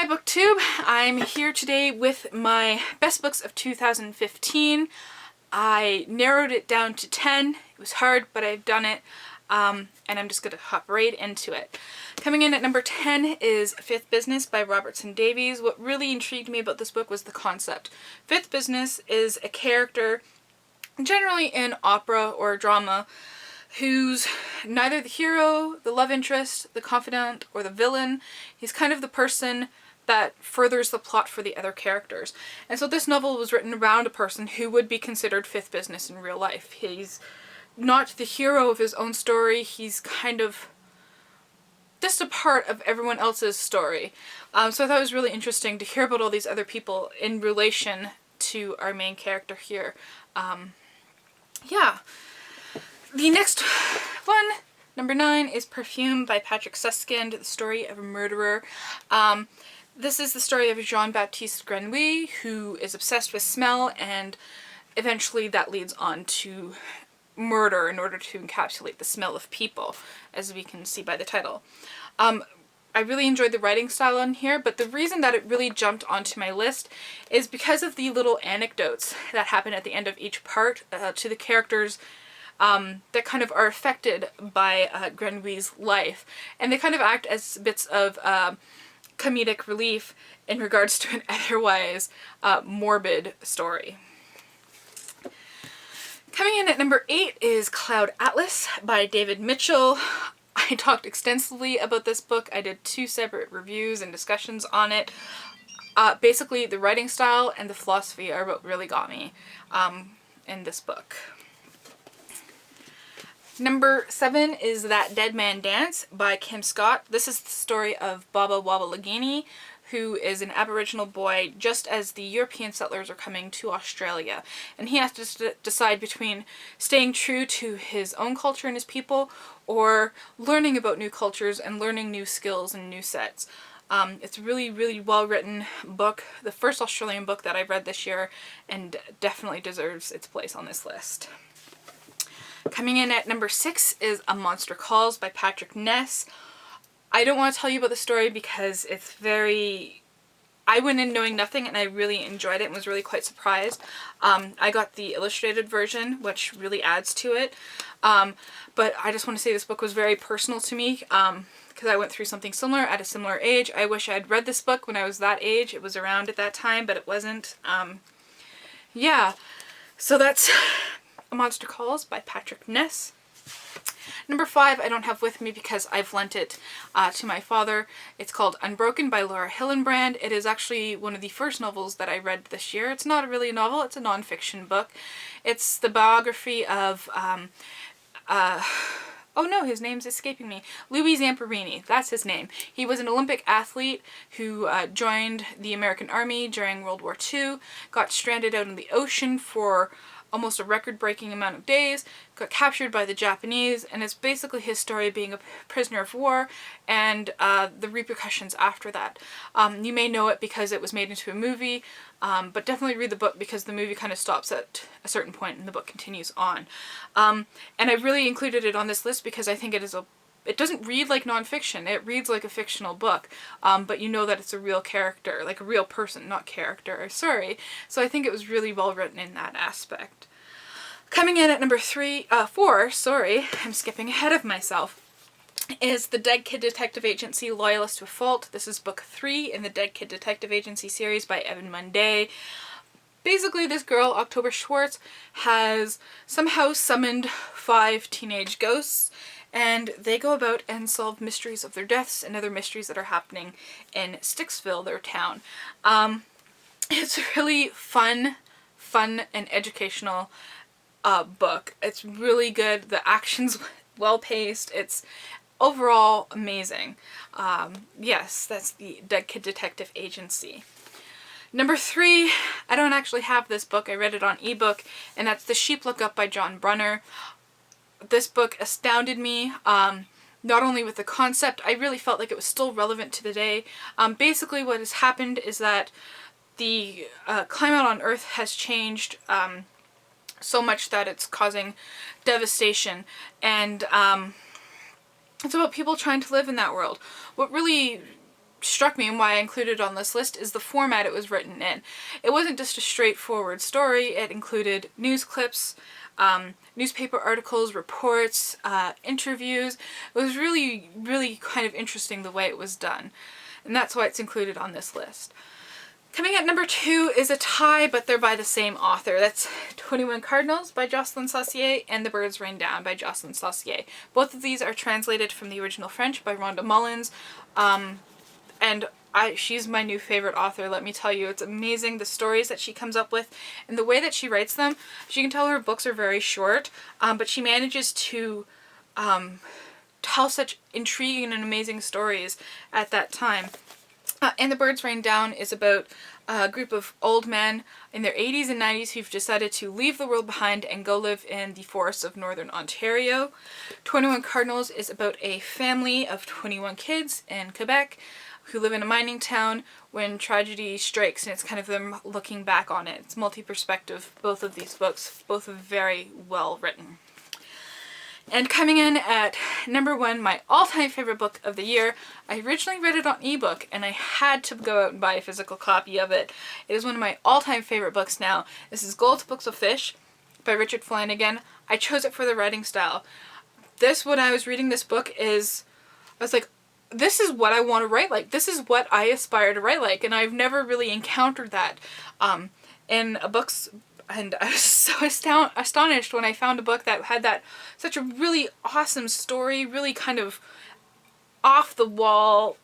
Hi BookTube! I'm here today with my best books of 2015. I narrowed it down to 10. It was hard, but I've done it, and I'm just going to hop right into it. Coming in at number 10 is Fifth Business by Robertson Davies. What really intrigued me about this book was the concept. Fifth Business is a character, generally in opera or drama, who's neither the hero, the love interest, the confidant, or the villain. He's kind of the person that furthers the plot for the other characters. And so this novel was written around a person who would be considered fifth business in real life. He's not the hero of his own story, he's kind of just a part of everyone else's story. So I thought it was really interesting to hear about all these other people in relation to our main character here. Yeah. The next one, number 9, is Perfume by Patrick Suskind, the story of a murderer. This is the story of Jean-Baptiste Grenouille, who is obsessed with smell, and eventually that leads on to murder in order to encapsulate the smell of people, as we can see by the title. I really enjoyed the writing style on here, but the reason that it really jumped onto my list is because of the little anecdotes that happen at the end of each part to the characters that kind of are affected by Grenouille's life, and they kind of act as bits of comedic relief in regards to an otherwise morbid story. Coming in at number 8 is Cloud Atlas by David Mitchell. I talked extensively about this book. I did 2 separate reviews and discussions on it. Basically, the writing style and the philosophy are what really got me in this book. Number 7 is That Dead Man Dance by Kim Scott. This is the story of Baba Wabalagini, who is an Aboriginal boy just as the European settlers are coming to Australia. And he has to decide between staying true to his own culture and his people, or learning about new cultures and learning new skills and new sets. It's a really, really well written book, the first Australian book that I've read this year, and definitely deserves its place on this list. Coming in at number 6 is A Monster Calls by Patrick Ness. I don't want to tell you about the story because it's very... I went in knowing nothing and I really enjoyed it and was really quite surprised. I got the illustrated version, which really adds to it. But I just want to say this book was very personal to me because I went through something similar at a similar age. I wish I had read this book when I was that age. It was around at that time, but it wasn't. Yeah, so that's A Monster Calls by Patrick Ness. Number 5 I don't have with me because I've lent it to my father. It's called Unbroken by Laura Hillenbrand. It is actually one of the first novels that I read this year. It's not really a novel, it's a non-fiction book. It's the biography of, oh no, his name's escaping me. Louis Zamperini, that's his name. He was an Olympic athlete who joined the American Army during World War II, got stranded out in the ocean for almost a record-breaking amount of days, got captured by the Japanese, and it's basically his story being a prisoner of war and the repercussions after that. You may know it because it was made into a movie, but definitely read the book because the movie kind of stops at a certain point and the book continues on. And I really included it on this list because I think it doesn't read like nonfiction, it reads like a fictional book, but you know that it's a real character, like a real person, not character, sorry. So I think it was really well written in that aspect. Coming in at number 4, sorry, I'm skipping ahead of myself, is The Dead Kid Detective Agency Loyalist to a Fault. This is book 3 in the Dead Kid Detective Agency series by Evan Munday. Basically, this girl, October Schwartz, has somehow summoned 5 teenage ghosts, and they go about and solve mysteries of their deaths and other mysteries that are happening in Sticksville, their town. It's a really fun and educational book. It's really good. The action's well paced. It's overall amazing. Yes, that's the Dead Kid Detective Agency. Number 3, I don't actually have this book. I read it on ebook, and that's The Sheep Look Up by John Brunner. This book astounded me, not only with the concept, I really felt like it was still relevant to the day. Basically what has happened is that the climate on Earth has changed so much that it's causing devastation, and it's about people trying to live in that world. What really struck me and why I included it on this list is the format it was written in. It wasn't just a straightforward story. It included news clips, newspaper articles, reports, interviews. It was really, really kind of interesting the way it was done. And that's why it's included on this list. Coming at number 2 is a tie, but they're by the same author. That's 21 Cardinals by Jocelyn Saucier and The Birds Rain Down by Jocelyn Saucier. Both of these are translated from the original French by Rhonda Mullins. And she's my new favorite author, let me tell you. It's amazing the stories that she comes up with and the way that she writes them. As you can tell, her books are very short, but she manages to tell such intriguing and amazing stories at that time. And The Birds Rain Down is about a group of old men in their 80s and 90s who've decided to leave the world behind and go live in the forests of northern Ontario. 21 Cardinals is about a family of 21 kids in Quebec who live in a mining town when tragedy strikes, and it's kind of them looking back on it. It's multi-perspective, both of these books, both are very well written. And coming in at number 1, my all-time favorite book of the year. I originally read it on ebook and I had to go out and buy a physical copy of it. It is one of my all-time favorite books now. This is Gold's Books of Fish by Richard Flanagan. I chose it for the writing style. When I was reading this book, I was like, this is what I want to write like. This is what I aspire to write like, and I've never really encountered that in books. And I was so astonished when I found a book that had such a really awesome story, really kind of off-the-wall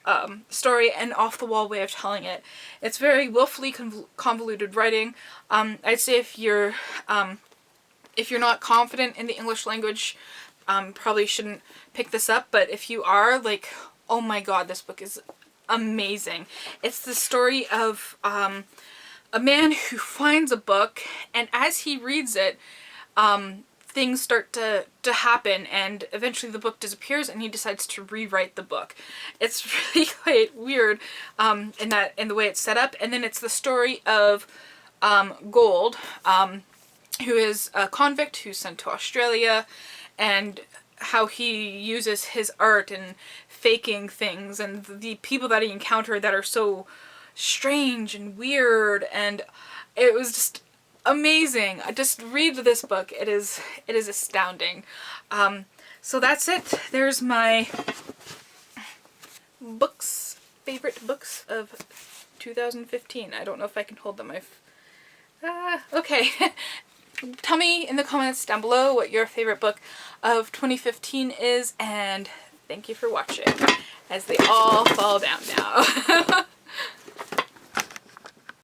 story and off-the-wall way of telling it. It's very willfully convoluted writing. I'd say if you're not confident in the English language, probably shouldn't pick this up. But if you are, like, oh my god, this book is amazing. It's the story of a man who finds a book, and as he reads it, things start to happen, and eventually the book disappears and he decides to rewrite the book. It's really quite weird in the way it's set up. And then it's the story of Gold, who is a convict who's sent to Australia, and how he uses his art and faking things, and the people that he encountered that are so strange and weird, and it was just amazing. Just read this book. It is astounding. So that's it. There's my favorite books of 2015. I don't know if I can hold them. Okay. Tell me in the comments down below what your favorite book of 2015 is, and thank you for watching as they all fall down now.